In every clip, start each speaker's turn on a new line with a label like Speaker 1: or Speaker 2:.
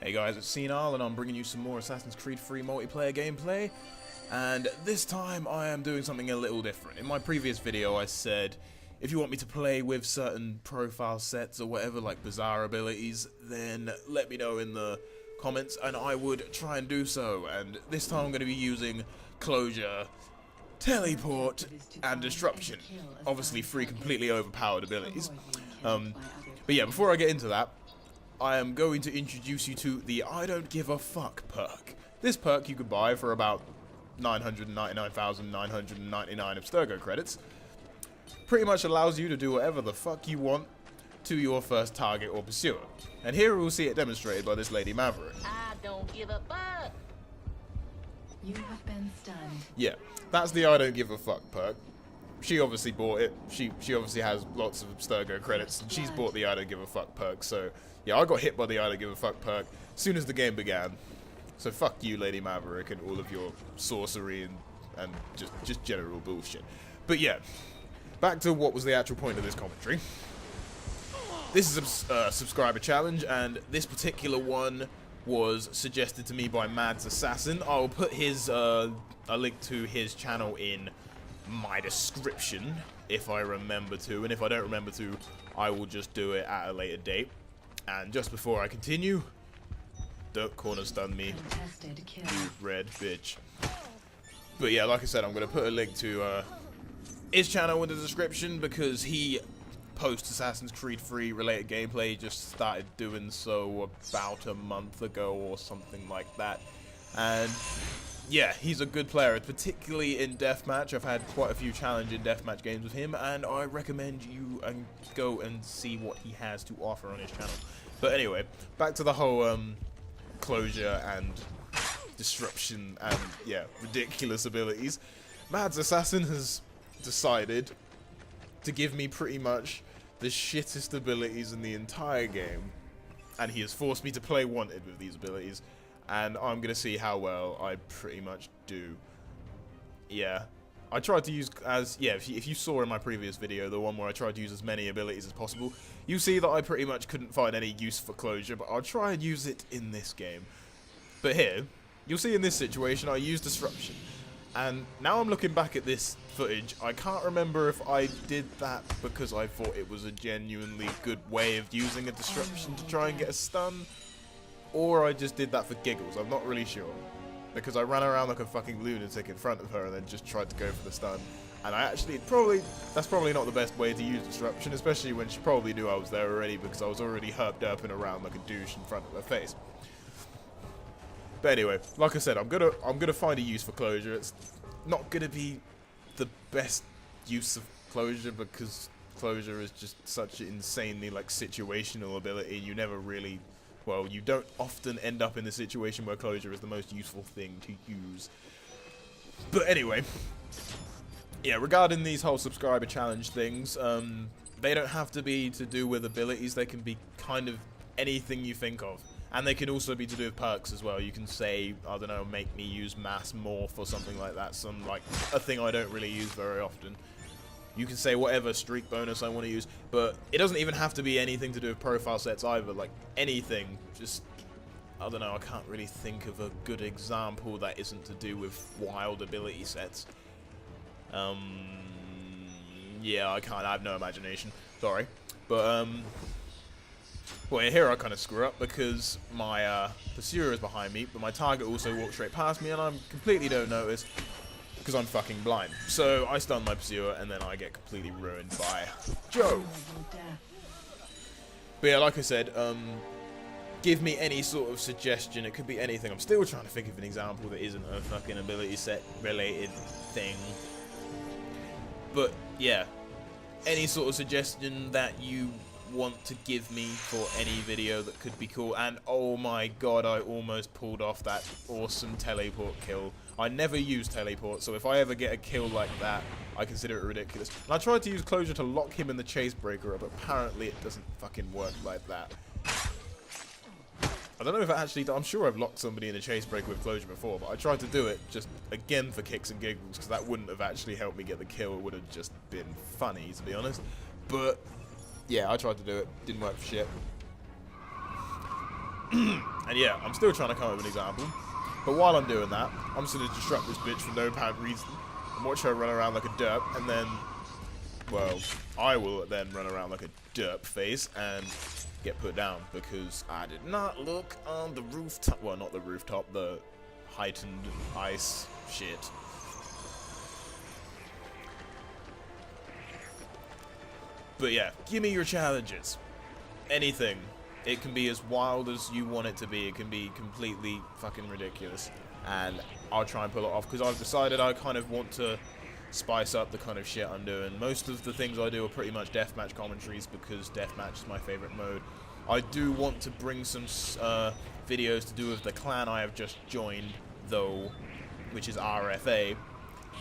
Speaker 1: Hey guys, it's Senile and I'm bringing you some more Assassin's Creed 3 multiplayer gameplay, and this time I am doing something a little different. In my previous video I said if you want me to play with certain profile sets or whatever, like bizarre abilities, then let me know in the comments and I would try and do so. And this time I'm going to be using Closure, Teleport and Disruption. Obviously 3 completely overpowered abilities. But yeah, before I get into that, I am going to introduce you to the I Don't Give a Fuck perk. This perk you could buy for about 999,999 Abstergo credits. Pretty much allows you to do whatever the fuck you want to your first target or pursuer. And here we'll see it demonstrated by this lady Maverick.
Speaker 2: I don't give a fuck.
Speaker 3: You have been stunned.
Speaker 1: Yeah, that's the I Don't Give a Fuck perk. She obviously bought it. She obviously has lots of Abstergo credits, and she's bought the I Don't Give a Fuck perk. So yeah, I got hit by the I Don't Give a Fuck perk as soon as the game began. So fuck you, Lady Maverick, and all of your sorcery and just general bullshit. But yeah, back to what was the actual point of this commentary. This is a subscriber challenge, and this particular one was suggested to me by Mad's Assassin. I'll put his a link to his channel in my description if I remember to, and if I don't remember to, I will just do it at a later date. And just before I continue, don't corner stun me, you red bitch. But yeah, like I said, I'm going to put a link to his channel in the description because he posts Assassin's Creed 3 related gameplay. He just started doing so about a month ago or something like that. And yeah, he's a good player, particularly in deathmatch. I've had quite a few challenging deathmatch games with him, and I recommend you go and see what he has to offer on his channel. But anyway, back to the whole closure and disruption and yeah, ridiculous abilities. Mad's Assassin has decided to give me pretty much the shittest abilities in the entire game, and he has forced me to play Wanted with these abilities. And I'm going to see how well I pretty much do. Yeah. I tried to use if you saw in my previous video, the one where I tried to use as many abilities as possible, you see that I pretty much couldn't find any use for Closure, but I'll try and use it in this game. But here, you'll see in this situation, I used Disruption. And now I'm looking back at this footage, I can't remember if I did that because I thought it was a genuinely good way of using a Disruption to try and get a stun, or I just did that for giggles. I'm not really sure, because I ran around like a fucking lunatic in front of her and then just tried to go for the stun. And I actually that's probably not the best way to use Disruption, especially when she probably knew I was there already, because I was already herped up and around like a douche in front of her face. But anyway, like I said, I'm gonna find a use for Closure. It's not gonna be the best use of Closure because Closure is just such an insanely like situational ability. You never really, well, you don't often end up in the situation where Closure is the most useful thing to use. But anyway, yeah, regarding these whole subscriber challenge things, they don't have to be to do with abilities. They can be kind of anything you think of. And they can also be to do with perks as well. You can say, I don't know, make me use Mass Morph or something like that. A thing I don't really use very often. You can say whatever streak bonus I want to use, but it doesn't even have to be anything to do with profile sets either. Like, anything. Just, I don't know, I can't really think of a good example that isn't to do with wild ability sets. Yeah, I can't, I have no imagination. Sorry. But, well, here I kind of screw up because my pursuer is behind me, but my target also walks straight past me and I completely don't notice because I'm fucking blind. So I stun my pursuer and then I get completely ruined by Joe. But yeah, like I said, give me any sort of suggestion. It could be anything. I'm still trying to think of an example that isn't a fucking ability set related thing. But yeah, any sort of suggestion that you want to give me for any video that could be cool. And oh my god, I almost pulled off that awesome teleport kill. I never use teleport, so if I ever get a kill like that, I consider it ridiculous. And I tried to use Closure to lock him in the chase breaker, but apparently it doesn't fucking work like that. I don't know if it actually, I'm sure I've locked somebody in a chase breaker with Closure before, but I tried to do it just again for kicks and giggles, because that wouldn't have actually helped me get the kill. It would have just been funny, to be honest. But yeah, I tried to do it. Didn't work for shit. And yeah, I'm still trying to come up with an example. But while I'm doing that, I'm just going to disrupt this bitch for no apparent reason. And watch her run around like a derp, and then, well, I will then run around like a derp face and get put down because I did not look on the rooftop. Well, not the rooftop, the heightened ice shit. But yeah, give me your challenges. Anything. It can be as wild as you want it to be. It can be completely fucking ridiculous. And I'll try and pull it off because I've decided I kind of want to spice up the kind of shit I'm doing. Most of the things I do are pretty much deathmatch commentaries because deathmatch is my favorite mode. I do want to bring some videos to do with the clan I have just joined, though, which is RFA,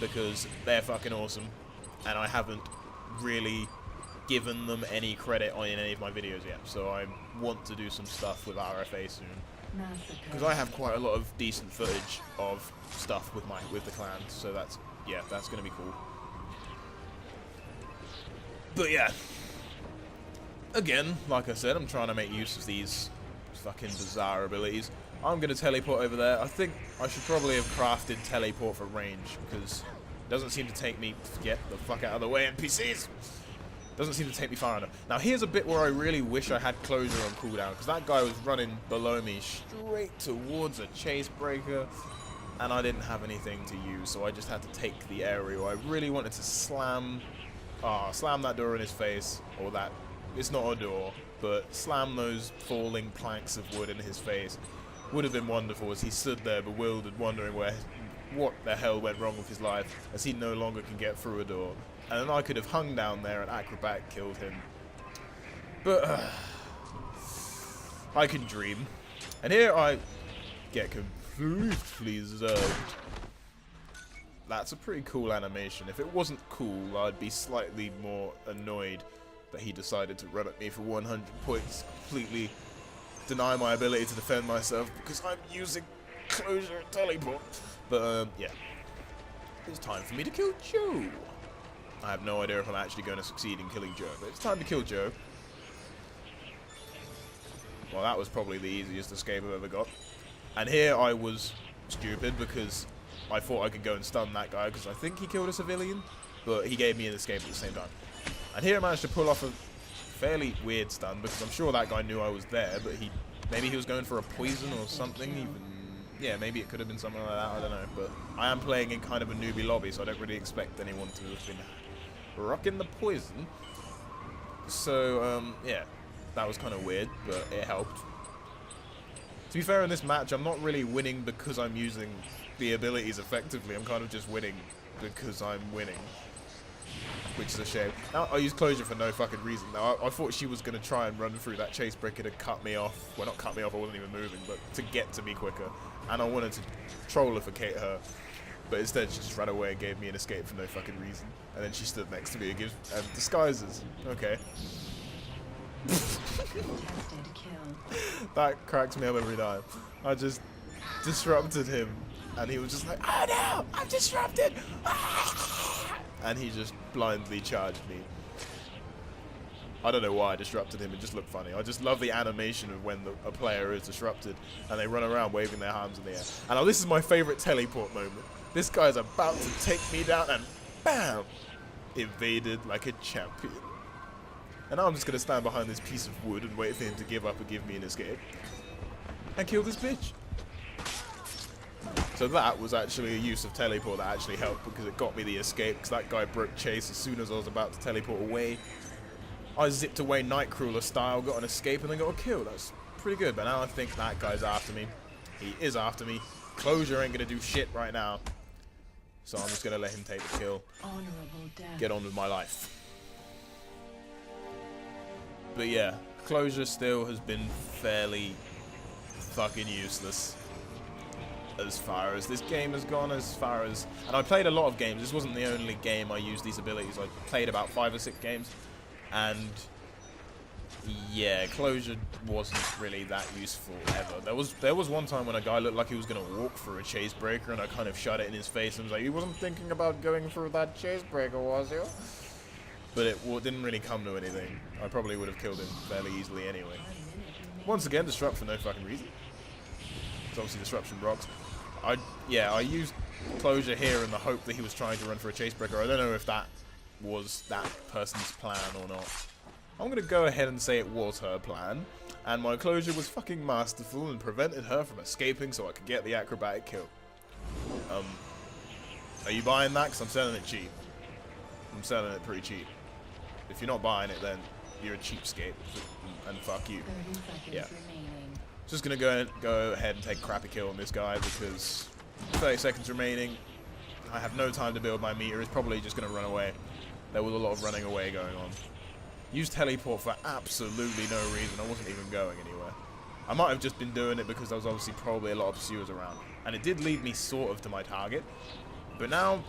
Speaker 1: because they're fucking awesome, and I haven't really given them any credit on any of my videos yet, so I want to do some stuff with RFA soon. Because I have quite a lot of decent footage of stuff with the clan, so that's gonna be cool. But yeah, again, like I said, I'm trying to make use of these fucking bizarre abilities. I'm gonna teleport over there. I think I should probably have crafted teleport for range because it doesn't seem to take me. Get the fuck out of the way, NPCs. Doesn't seem to take me far enough. Now here's a bit where I really wish I had closure on cooldown, because that guy was running below me straight towards a chase breaker, and I didn't have anything to use, so I just had to take the aerial. I really wanted to slam that door in his face, or that, it's not a door, but slam those falling planks of wood in his face. Would have been wonderful as he stood there bewildered, wondering what the hell went wrong with his life, as he no longer can get through a door. And then I could have hung down there and acrobat killed him. But I can dream. And here I get completely zapped. That's a pretty cool animation. If it wasn't cool, I'd be slightly more annoyed that he decided to run at me for 100 points, completely deny my ability to defend myself because I'm using closure and teleport. But yeah, it's time for me to kill Joe. I have no idea if I'm actually going to succeed in killing Joe, but it's time to kill Joe. Well, that was probably the easiest escape I've ever got. And here I was stupid because I thought I could go and stun that guy because I think he killed a civilian, but he gave me an escape at the same time. And here I managed to pull off a fairly weird stun because I'm sure that guy knew I was there, but maybe he was going for a poison or something. Yeah, maybe it could have been something like that, I don't know. But I am playing in kind of a newbie lobby, so I don't really expect anyone to have been rocking the poison. So, yeah, that was kind of weird, but it helped. To be fair, in this match, I'm not really winning because I'm using the abilities effectively. I'm kind of just winning because I'm winning, which is a shame. Now, I used closure for no fucking reason. Now, I thought she was going to try and run through that chase breaker to cut me off. Well, not cut me off, I wasn't even moving, but to get to me quicker. And I wanted to trollificate her. But instead, she just ran away and gave me an escape for no fucking reason. And then she stood next to me and disguises. Okay. That cracks me up every time. I just disrupted him. And he was just like, oh no, I'm disrupted! And he just blindly charged me. I don't know why I disrupted him, it just looked funny. I just love the animation of when a player is disrupted and they run around waving their arms in the air. And now this is my favorite teleport moment. This guy's about to take me down and BAM! Evaded like a champion. And now I'm just going to stand behind this piece of wood and wait for him to give up and give me an escape. And kill this bitch. So that was actually a use of teleport that actually helped because it got me the escape because that guy broke chase as soon as I was about to teleport away. I zipped away Nightcrawler style, got an escape and then got a kill. That's pretty good, but now I think that guy's after me. He is after me. Closure ain't going to do shit right now. So I'm just going to let him take the kill. Get on with my life. But yeah, closure still has been fairly fucking useless. As far as this game has gone, and I played a lot of games. This wasn't the only game I used these abilities. I played about 5 or 6 games, and yeah, closure wasn't really that useful ever. There was one time when a guy looked like he was gonna walk through a chase breaker, and I kind of shot it in his face and was like, "You wasn't thinking about going through that chase breaker, was you?" But it didn't really come to anything. I probably would have killed him fairly easily anyway. Once again, disrupt for no fucking reason. It's obviously disruption rocks. I used closure here in the hope that he was trying to run for a chase breaker. I don't know if that was that person's plan or not. I'm gonna go ahead and say it was her plan, and my closure was fucking masterful and prevented her from escaping so I could get the acrobatic kill. Are you buying that? Because I'm selling it cheap. I'm selling it pretty cheap. If you're not buying it, then you're a cheapskate, and fuck you.
Speaker 3: 30 seconds
Speaker 1: Yeah.
Speaker 3: remaining.
Speaker 1: Just gonna go ahead and take a crappy kill on this guy because 30 seconds remaining. I have no time to build my meter. It's probably just gonna run away. There was a lot of running away going on. Used teleport for absolutely no reason. I wasn't even going anywhere. I might have just been doing it because there was obviously probably a lot of pursuers around, and it did lead me sort of to my target. But now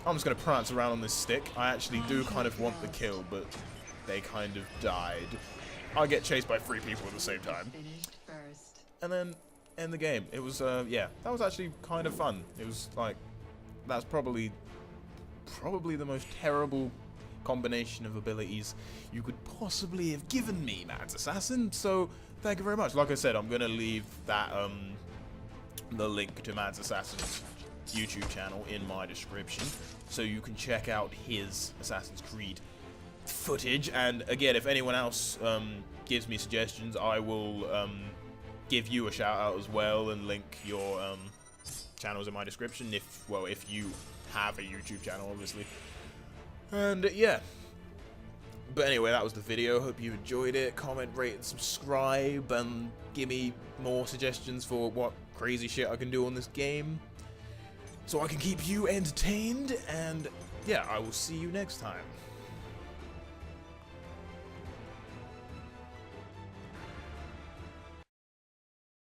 Speaker 1: I'm just gonna prance around on this stick. I actually do kind of want the kill, but they kind of died. I get chased by 3 people at the same time.
Speaker 3: Finished first.
Speaker 1: And then end the game. It was, yeah, that was actually kind of fun. It was like, that's probably the most terrible combination of abilities you could possibly have given me, Mads Assassin. So thank you very much. Like I said, I'm gonna leave that, the link to Mads Assassin's YouTube channel in my description, so you can check out his Assassin's Creed footage. And again, if anyone else gives me suggestions, I will give you a shout out as well and link your channels in my description if you have a YouTube channel, obviously. And yeah, but anyway, that was the video. Hope you enjoyed it. Comment, rate, and subscribe, and give me more suggestions for what crazy shit I can do on this game, so I can keep you entertained. And yeah, I will see you next time.